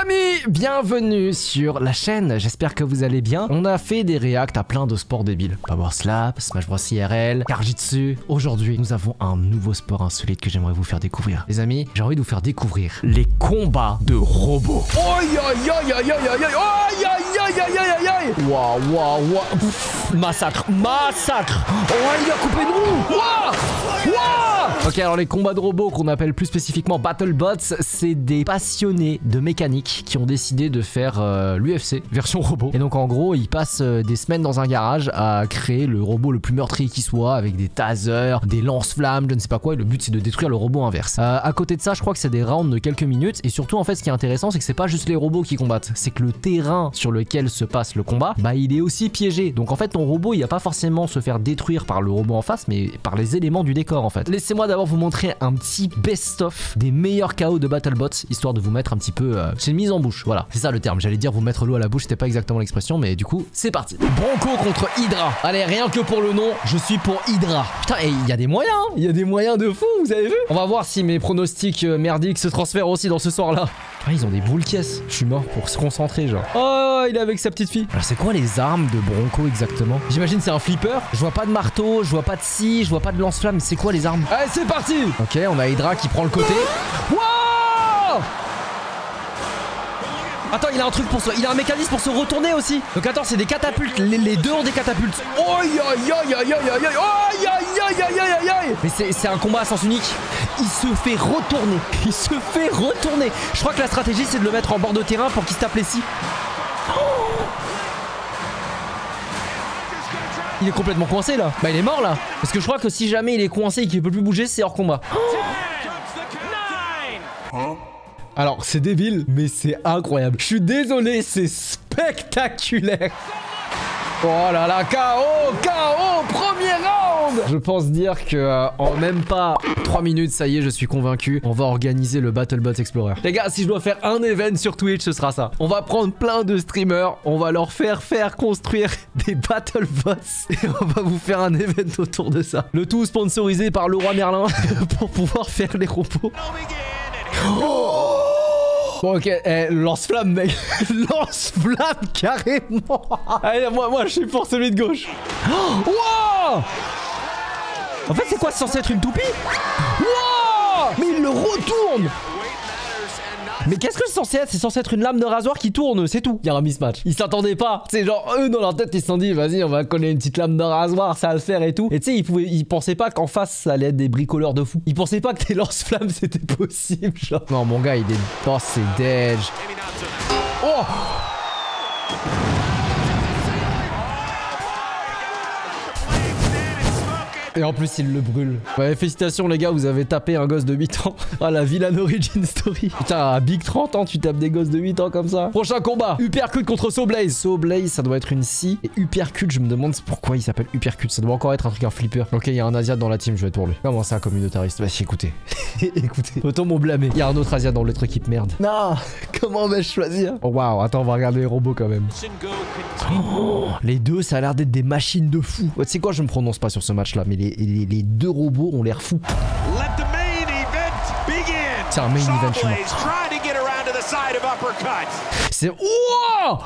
amis, bienvenue sur la chaîne, j'espère que vous allez bien. On a fait des réacts à plein de sports débiles. Power Slap, Smash Bros IRL, Karjitsu. Aujourd'hui, nous avons un nouveau sport insolite que j'aimerais vous faire découvrir. Les amis, j'ai envie de vous faire découvrir les combats de robots. Aïe aïe aïe aïe aïe aïe aïe aïe aïe aïe aïe aïe. Waouh waouh waouh. Massacre, massacre. Oh, il a coupé une roue. Waouh waouh. Ok, alors les combats de robots qu'on appelle plus spécifiquement BattleBots, c'est des passionnés de mécanique qui ont décidé de faire l'UFC version robot. Et donc en gros, ils passent des semaines dans un garage à créer le robot le plus meurtrier qui soit, avec des tasers, des lance-flammes, je ne sais pas quoi. Et le but c'est de détruire le robot inverse. À côté de ça, je crois que c'est des rounds de quelques minutes. Et surtout en fait, ce qui est intéressant, c'est que c'est pas juste les robots qui combattent, c'est que le terrain sur lequel se passe le combat, bah il est aussi piégé. Donc en fait, ton robot, il va pas forcément se faire détruire par le robot en face, mais par les éléments du décor en fait. Laissez-moi d'abord vous montrer un petit best-of des meilleurs KO de BattleBots, histoire de vous mettre un petit peu... c'est une mise en bouche, voilà. C'est ça le terme, j'allais dire vous mettre l'eau à la bouche, c'était pas exactement l'expression, mais du coup, c'est parti. Bronco contre Hydra. Allez, rien que pour le nom, je suis pour Hydra. Putain, et il y a des moyens, hein. Il y a des moyens de fou, vous avez vu? On va voir si mes pronostics merdiques se transfèrent aussi dans ce soir-là. Ah, ils ont des boules caisses. Je suis mort pour se concentrer, genre. Oh, il est avec sa petite fille. Alors, c'est quoi les armes de Bronco exactement? J'imagine c'est un flipper. Je vois pas de marteau, je vois pas de scie, je vois pas de lance-flamme. C'est quoi les armes? Allez, c'est parti. Ok, on a Hydra qui prend le côté. Wow! Attends, il a un truc pour se... Il a un mécanisme pour se retourner aussi. Donc attends, c'est des catapultes. Les deux ont des catapultes. Aïe aïe aïe aïe aïe aïe aïe aïe aïe aïe aïe aïe. Mais c'est un combat à sens unique. Il se fait retourner. Il se fait retourner. Je crois que la stratégie c'est de le mettre en bord de terrain pour qu'il se tape les scies. Il est complètement coincé là. Bah il est mort là. Parce que je crois que si jamais il est coincé et qu'il peut plus bouger, c'est hors combat. Alors c'est débile, mais c'est incroyable. Je suis désolé, c'est spectaculaire. Oh là là, KO, KO, premier round. Je pense dire que en même pas 3 minutes, ça y est, je suis convaincu. On va organiser le BattleBots Explorer. Les gars, si je dois faire un event sur Twitch, ce sera ça. On va prendre plein de streamers, on va leur faire construire des BattleBots et on va vous faire un event autour de ça. Le tout sponsorisé par Leroy Merlin pour pouvoir faire les robots. Oh! Bon ok, lance-flamme mec. Lance-flamme carrément. Allez, moi je suis pour celui de gauche. Oh, wow. En fait c'est quoi, c'est censé être une toupie? Wow. Mais il le retourne. Mais qu'est-ce que c'est censé être? C'est censé être une lame de rasoir qui tourne, c'est tout. Il y a un mismatch. Ils s'attendaient pas. C'est genre eux dans leur tête ils se sont dit vas-y on va coller une petite lame de rasoir, ça va le faire et tout. Et tu sais ils pensaient pas qu'en face ça allait être des bricoleurs de fou. Ils pensaient pas que tes lance-flammes c'était possible genre. Non mon gars il est... Oh c'est deg. Oh. Et en plus il le brûle. Ouais, félicitations les gars, vous avez tapé un gosse de 8 ans. Ah la vilain origin story. Putain à Big 30 ans tu tapes des gosses de 8 ans comme ça. Prochain combat, Uppercut contre Sawblaze. Sawblaze ça doit être une scie. Et Uppercut je me demande pourquoi il s'appelle Uppercut. Ça doit encore être un truc, un flipper. Ok il y a un Asiat dans la team, je vais être pour lui. Comment ça communautariste? Bah si écoutez. Écoutez. Autant m'en blâmer. Il y a un autre Asiat dans l'autre équipe, merde. Non. Comment vais-je choisir? Oh waouh, attends on va regarder les robots quand même. Oh, les deux ça a l'air d'être des machines de fou. Ouais, tu sais quoi, je me prononce pas sur ce match là, mais les deux robots ont l'air fous. C'est un main event chez moi. C'est... Wow!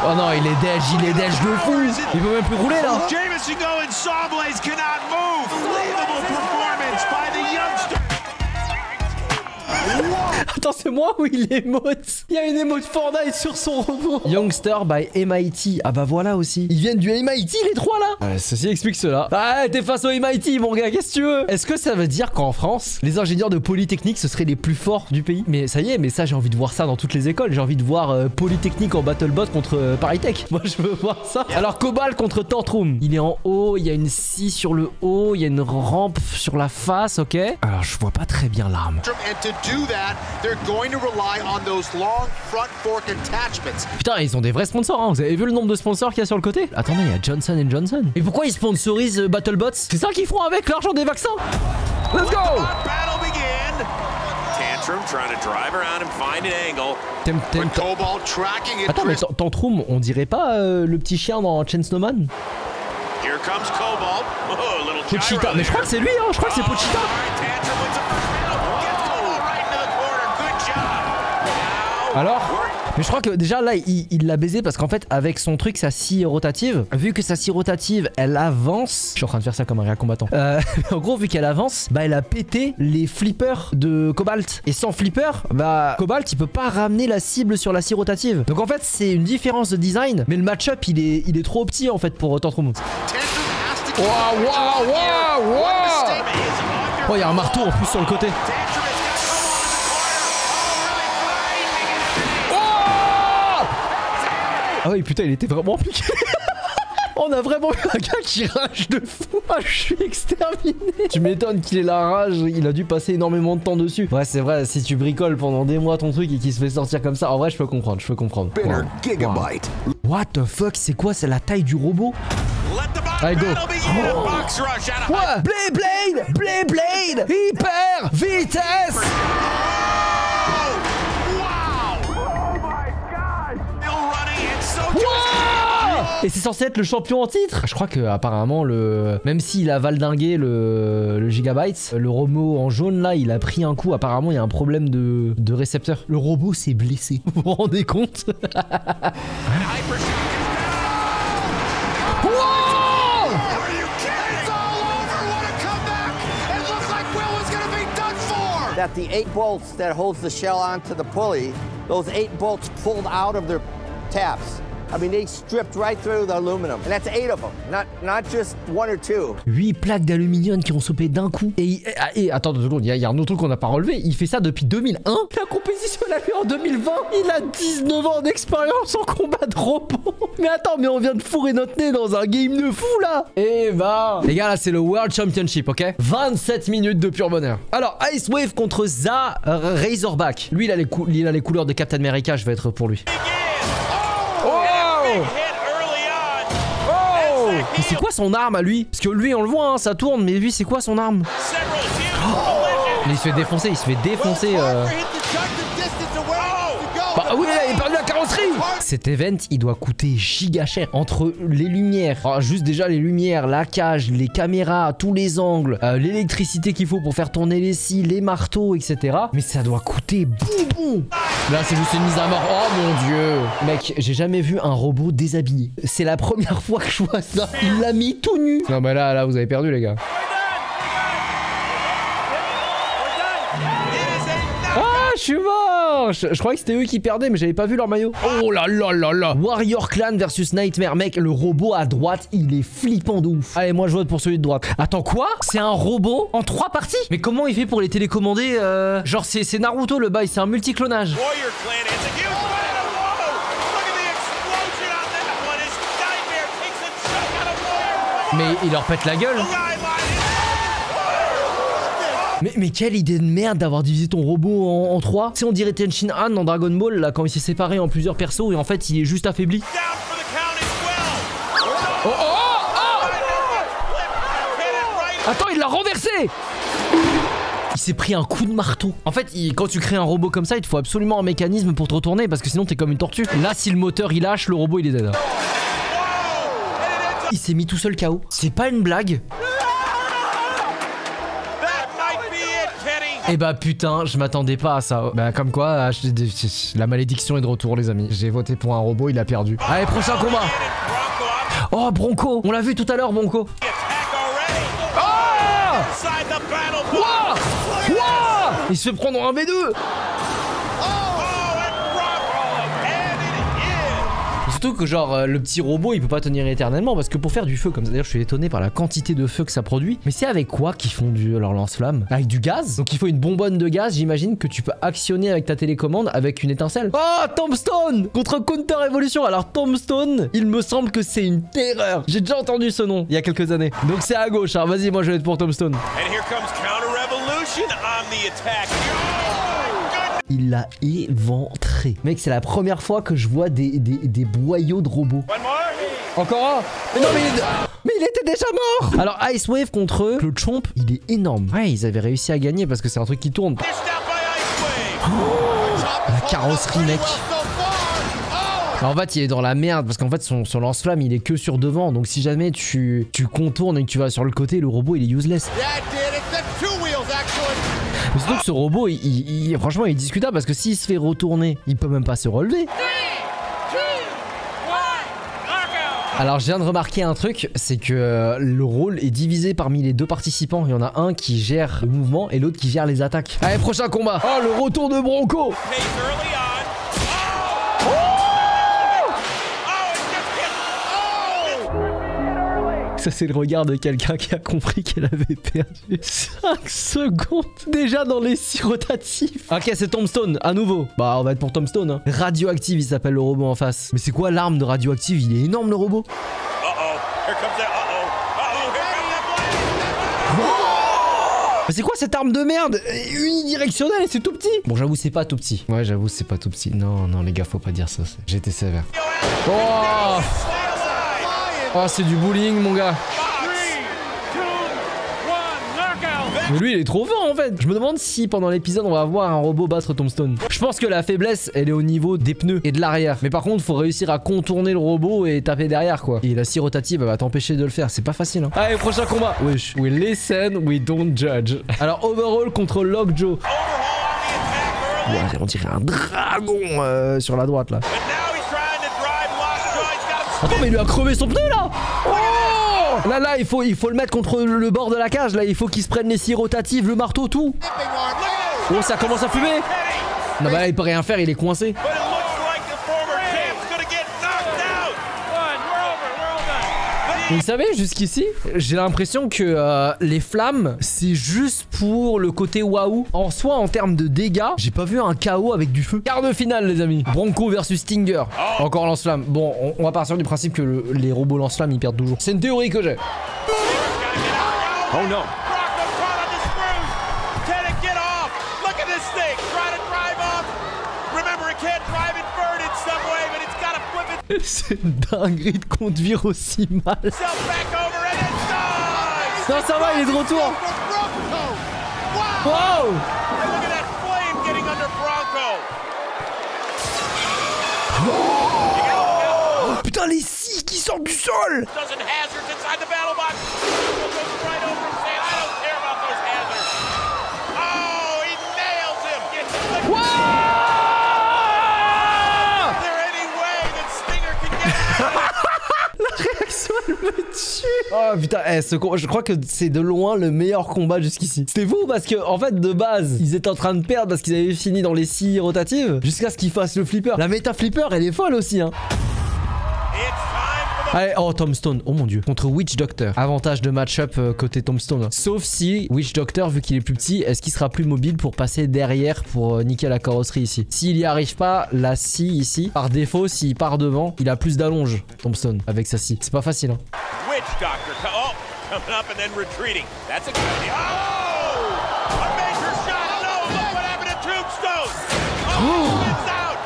Oh non, il est dège de fou. Il peut même plus rouler là. Attends, c'est moi ou il émote? Il y a une émote Fortnite sur son robot. Youngster by MIT. Ah bah voilà aussi. Ils viennent du MIT les trois là. Ceci explique cela. Ah t'es face au MIT mon gars, qu'est-ce que tu veux? Est-ce que ça veut dire qu'en France, les ingénieurs de Polytechnique ce seraient les plus forts du pays? Mais ça y est, mais ça j'ai envie de voir ça dans toutes les écoles. J'ai envie de voir Polytechnique en BattleBot contre ParisTech. Moi je veux voir ça. Alors Cobalt contre Tantrum. Il est en haut, il y a une scie sur le haut, il y a une rampe sur la face, ok. Alors je vois pas très bien l'arme. Putain, ils ont des vrais sponsors, hein. Vous avez vu le nombre de sponsors qu'il y a sur le côté? Attendez, il y a Johnson & Johnson. Et pourquoi ils sponsorisent BattleBots? C'est ça qu'ils font avec l'argent des vaccins? Let's go! Attends, mais Tantrum, on dirait pas le petit chien dans Chainsaw Man? Pochita, mais je crois que c'est lui, hein, je crois que c'est Pochita. Alors? Mais je crois que déjà là il l'a baisé parce qu'en fait avec son truc sa scie rotative, vu que sa scie rotative elle avance, je suis en train de faire ça comme un réel combattant, en gros vu qu'elle avance, bah elle a pété les flippers de Cobalt, et sans flipper, bah Cobalt il peut pas ramener la cible sur la scie rotative. Donc en fait c'est une différence de design, mais le match-up il est trop petit en fait pour Tantrum. Waouh waouh waouh waouh. Oh il y a un marteau en plus sur le côté. Ah oui putain il était vraiment appliqué. On a vraiment eu un gars qui rage de fou. Ah je suis exterminé. Tu m'étonnes qu'il ait la rage. Il a dû passer énormément de temps dessus. Ouais c'est vrai, si tu bricoles pendant des mois ton truc et qu'il se fait sortir comme ça, en vrai je peux comprendre, je peux comprendre. Wow. What the fuck, c'est quoi? C'est la taille du robot? Allez go. Oh. Ouais. Blade Blade hyper vitesse. Et c'est censé être le champion en titre. Je crois que apparemment même s'il a valdingué le Gigabyte, le robot en jaune là il a pris un coup. Apparemment il y a un problème de récepteur. Le robot s'est blessé. Vous vous rendez compte? That the 8 bolts that holds the shell onto the pulley, those 8 bolts pulled out of their tabs. I mean, they stripped right through the aluminum. And that's 8 of them, not just 1 or 2. 8 plaques d'aluminium qui ont sauté d'un coup. Et attends 2 secondes, il y a un autre truc qu'on n'a pas relevé. Il fait ça depuis 2001. La compétition l'a fait en 2020. Il a 19 ans d'expérience en combat de robot. Mais attends, mais on vient de fourrer notre nez dans un game de fou là. Et bah les gars, là c'est le World Championship, ok? 27 minutes de pur bonheur. Alors Ice Wave contre Za Razorback. Lui il a les couleurs de Captain America, je vais être pour lui. Oh! Mais c'est quoi son arme à lui? Parce que lui on le voit hein, ça tourne, mais lui c'est quoi son arme? Oh! Mais il se fait défoncer, Bah oui, il a perdu la carrosserie. Cet event, il doit coûter giga cher. Entre les lumières, alors juste déjà les lumières, la cage, les caméras, tous les angles, l'électricité qu'il faut pour faire tourner les scies, les marteaux, etc. Mais ça doit coûter bonbon. Là, c'est juste une mise à mort. Oh mon dieu. Mec, j'ai jamais vu un robot déshabillé. C'est la première fois que je vois ça. Il l'a mis tout nu. Non, bah là, vous avez perdu, les gars. Ah, je suis mort. Je croyais que c'était eux qui perdaient, mais j'avais pas vu leur maillot. Oh là là là là. Warrior Clan versus Nightmare. Mec, le robot à droite, il est flippant de ouf. Allez, moi je vote pour celui de droite. Attends, quoi? C'est un robot en 3 parties? Mais comment il fait pour les télécommander? Genre, c'est Naruto le bail, c'est un multiclonage. Mais il leur pète la gueule. Mais quelle idée de merde d'avoir divisé ton robot en 3. Tu sais, on dirait Tenshin Han dans Dragon Ball, là, quand il s'est séparé en plusieurs persos et en fait, il est juste affaibli. Oh, oh, oh, oh. Attends, il l'a renversé. Il s'est pris un coup de marteau. En fait, quand tu crées un robot comme ça, il te faut absolument un mécanisme pour te retourner parce que sinon, t'es comme une tortue. Là, si le moteur il lâche, le robot il est dead. Il s'est mis tout seul KO. C'est pas une blague. Eh bah putain, je m'attendais pas à ça. Bah comme quoi, la malédiction est de retour les amis. J'ai voté pour un robot, il a perdu. Allez, prochain combat. Oh, Bronco. On l'a vu tout à l'heure, Bronco. Oh! Wow! Wow! Il se fait prendre en 1v2. Surtout que genre le petit robot il peut pas tenir éternellement parce que pour faire du feu comme ça, d'ailleurs je suis étonné par la quantité de feu que ça produit. Mais c'est avec quoi qu'ils font leur lance-flamme? Avec du gaz? Donc il faut une bonbonne de gaz, j'imagine que tu peux actionner avec ta télécommande avec une étincelle. Oh, Tombstone contre Counter Evolution. Alors Tombstone, il me semble que c'est une terreur. J'ai déjà entendu ce nom il y a quelques années. Donc c'est à gauche, hein. Vas-y, moi je vais être pour Tombstone. And here comes Counter Evolution on the attack. Il l'a éventré. Mec, c'est la première fois que je vois des boyaux de robots. Encore un. Mais non, mais il était déjà mort. Alors Ice Wave contre le Chomp, il est énorme. Ouais, ils avaient réussi à gagner parce que c'est un truc qui tourne. La carrosserie, mec. En fait, il est dans la merde parce qu'en fait, son lance-flamme, il est que sur devant. Donc, si jamais tu contournes et que tu vas sur le côté, le robot, il est useless. Mais surtout que ce robot, franchement, il est discutable parce que s'il se fait retourner, il peut même pas se relever. Alors, je viens de remarquer un truc, c'est que le rôle est divisé parmi les deux participants. Il y en a un qui gère le mouvement et l'autre qui gère les attaques. Allez, prochain combat. Oh, le retour de Bronco. Ça, c'est le regard de quelqu'un qui a compris qu'elle avait perdu 5 secondes déjà dans les 6 rotatifs. Ok, c'est Tombstone, à nouveau. Bah, on va être pour Tombstone. Hein. Radioactive, il s'appelle le robot en face. Mais c'est quoi l'arme de Radioactive? Il est énorme, le robot. Mais c'est quoi cette arme de merde? Unidirectionnelle et c'est tout petit. Bon, j'avoue, c'est pas tout petit. Ouais, j'avoue, c'est pas tout petit. Non, non, les gars, faut pas dire ça. J'étais sévère. Oh! Oh, c'est du bullying, mon gars. Mais lui, il est trop fort en fait. Je me demande si pendant l'épisode, on va voir un robot battre Tombstone. Je pense que la faiblesse, elle est au niveau des pneus et de l'arrière. Mais par contre, faut réussir à contourner le robot et taper derrière, quoi. Et la scie rotative, elle va t'empêcher de le faire. C'est pas facile, hein. Allez, prochain combat. Wesh. We listen, we don't judge. Alors, Overhaul contre Lockjaw. Ouais, on dirait un dragon sur la droite, là. Attends, mais il lui a crevé son pneu là. Oh là, il faut le mettre contre le bord de la cage. Là, il faut qu'il se prenne les scies rotatives, le marteau, tout. Oh, ça commence à fumer. Non, bah là, il peut rien faire, il est coincé. Vous savez, jusqu'ici, j'ai l'impression que les flammes, c'est juste pour le côté waouh. En soi, en termes de dégâts, j'ai pas vu un KO avec du feu. Quart de finale, les amis. Bronco versus Stinger. Encore lance-flamme. Bon, on va partir du principe que les robots lance-flamme, ils perdent toujours. C'est une théorie que j'ai. Oh non. C'est une dinguerie de conduire aussi mal. Non, ça va, il est de retour. Wow. Oh, putain, les scies qui sortent du sol. La réaction, elle me tue. Oh putain, je crois que c'est de loin le meilleur combat jusqu'ici. C'était fou parce que en fait de base ils étaient en train de perdre parce qu'ils avaient fini dans les scies rotatives jusqu'à ce qu'ils fassent le flipper. La méta flipper elle est folle aussi hein. Allez, oh Tombstone, oh mon dieu. Contre Witch Doctor. Avantage de match-up côté Tombstone. Sauf si Witch Doctor, vu qu'il est plus petit, est-ce qu'il sera plus mobile pour passer derrière pour niquer la carrosserie ici. S'il y arrive pas, la scie ici, par défaut, s'il part devant, il a plus d'allonge, Tombstone, avec sa scie. C'est pas facile, hein. Witch Doctor, oh, coming up and then retreating. That's a good idea. Oh! A major shot! No, look what happened to Tombstone! Oh, it's out!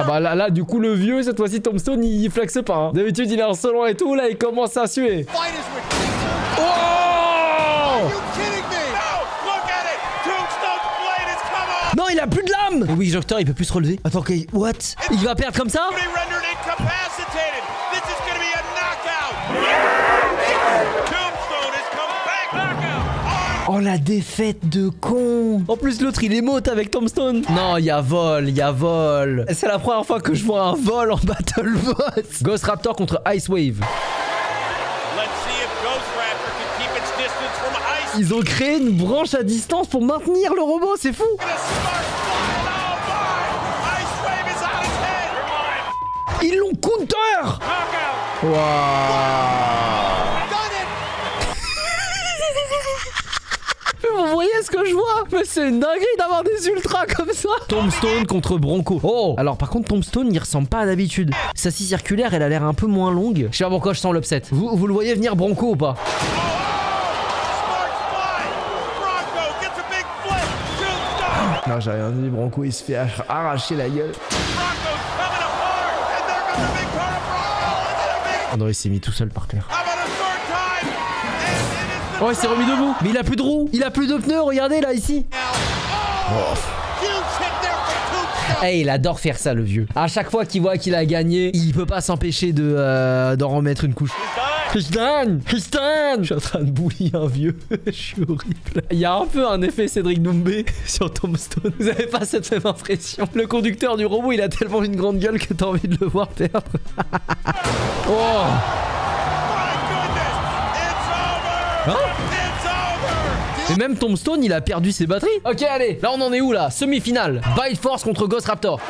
Ah bah là du coup le vieux cette fois-ci Tombstone il flexe pas hein. D'habitude il est en solo et tout là il commence à suer. Oh non il a plus de lame. Et oui Doctor il peut plus se relever. Attends ok what? Il va perdre comme ça? Oh la défaite de con. En plus l'autre il est mote avec Tombstone. Non il y a vol, il y a vol. C'est la première fois que je vois un vol en Battle Boss. Ghost Raptor contre Ice Wave. Ils ont créé une branche à distance pour maintenir le robot, c'est fou. Ils l'ont counter. Waouh. Vous voyez ce que je vois? Mais c'est une dinguerie d'avoir des ultras comme ça. Tombstone contre Bronco. Oh. Alors par contre Tombstone il ressemble pas à d'habitude. Sa scie circulaire elle a l'air un peu moins longue. Je sais pas pourquoi je sens l'upset. Vous le voyez venir Bronco ou pas? Non j'ai rien dit, Bronco il se fait arracher la gueule. Oh non il s'est mis tout seul par terre. Oh, il s'est remis debout. Mais il a plus de roues. Il a plus de pneus, regardez là, ici. Oh. Hey, il adore faire ça, le vieux. À chaque fois qu'il voit qu'il a gagné, il peut pas s'empêcher d'en remettre une couche. Tristan, je suis en train de bully un vieux. Je suis horrible. Il y a un peu un effet Cédric Doumbé sur Tombstone. Vous avez pas cette même impression? Le conducteur du robot, il a tellement une grande gueule que t'as envie de le voir perdre. Oh. Hein? Et même Tombstone, il a perdu ses batteries. Ok, allez, là on en est où là? Semi-finale. Bite Force contre Ghost Raptor.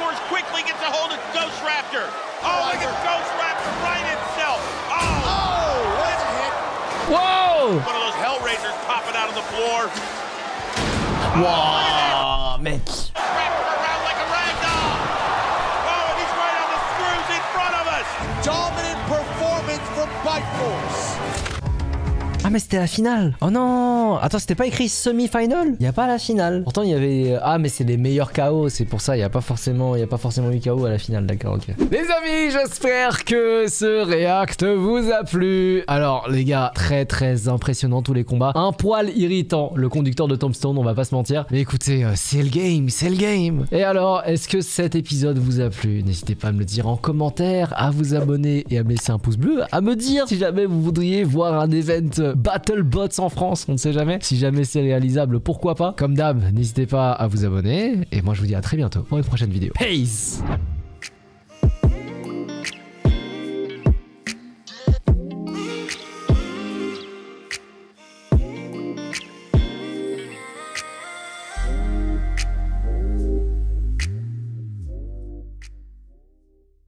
Wow! Wow, mec. Dominant performance from Bite Force. Ah mais c'était la finale. Oh non. Attends, c'était pas écrit semi-final? Il y a pas la finale. Pourtant il y avait... Ah mais c'est les meilleurs KO, c'est pour ça. Il y a pas forcément eu KO à la finale, d'accord, ok. Les amis, j'espère que ce react vous a plu. Alors les gars, très impressionnant tous les combats. Un poil irritant, le conducteur de Tombstone, on va pas se mentir. Mais écoutez, c'est le game, c'est le game. Et alors, est-ce que cet épisode vous a plu? N'hésitez pas à me le dire en commentaire, à vous abonner et à me laisser un pouce bleu, à me dire si jamais vous voudriez voir un event BattleBots en France, on ne sait jamais. Si jamais c'est réalisable, pourquoi pas. Comme d'hab, n'hésitez pas à vous abonner. Et moi je vous dis à très bientôt pour une prochaine vidéo. Peace!